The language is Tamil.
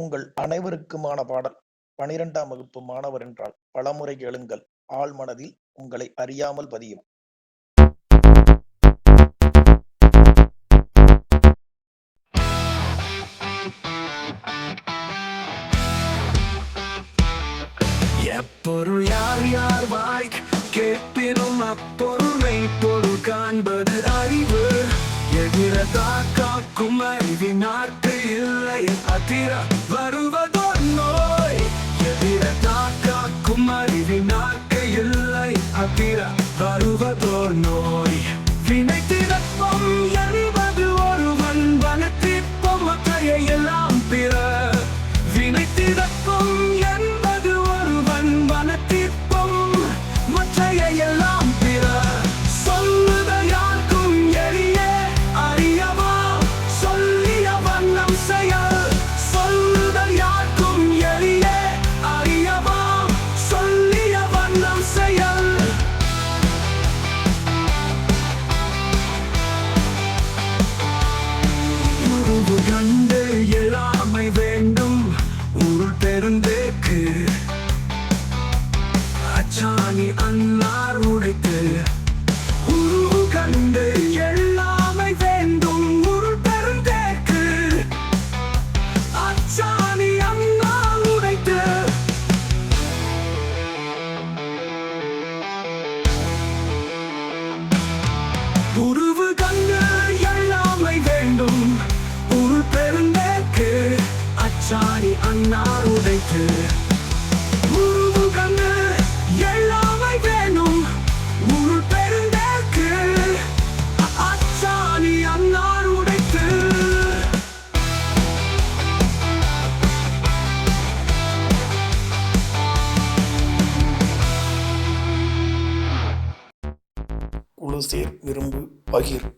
உங்கள் அனைவருக்குமான பாடல். 12ஆம் வகுப்பு மாணவர் என்றால் பலமுறை கேளுங்கள், ஆழ்மனதில் உங்களை அறியாமல் பதியும். எப்பொருள் யார் யார் வாய் கேட்பினும் அப்பொருளை பொருள் காண்பது அறிவு. எதிரதா காக்கும் அறிவினார்க்கு இல்லை அதிர வருவதோர் நோய். எதிரதா காக்கும் அறிவினார்க்கு இல்லை அதிர வருவதோர் நோய். வினைத்திடப்பம் என்பது ஒருவன் வனத்திற்பம் மற்றைய எல்லாம் பிற. வினைத்திடப்பம் என்பது ஒருவன் வனத்திற்பம் மற்றைய எல்லாம் பிற. சொல்லுதல் யாருக்கும் எளிய அறியவா சொல்லிய வண்ணம் செயல். சொல்லுதல் யாருக்கும் எளிய அறியவா சொல்லிய வண்ணம் செயல். உருவு கண்டு எல்லாமை வேண்டும் உருள் பெருந்தேக்கு. அச்சாணி அன்னார் உடைத்து. உருவு கண்டு எல்லாமை வேண்டும் உருள் பெருந்தேக்கு. அச்சாணி அன்னார் உடைத்து. உருவு கண்டு எல்லாமை வேண்டும் உருள் பெருந்தேக்கு. அச்சாணி அன்னார் உடைத்து. உருவு கண்டு எல்லாமை வேணும் உருள் பெருந்தேக்கு. அச்சாணி அன்னார் உடைத்து. குழு சேர் விரும்பு பகிர்.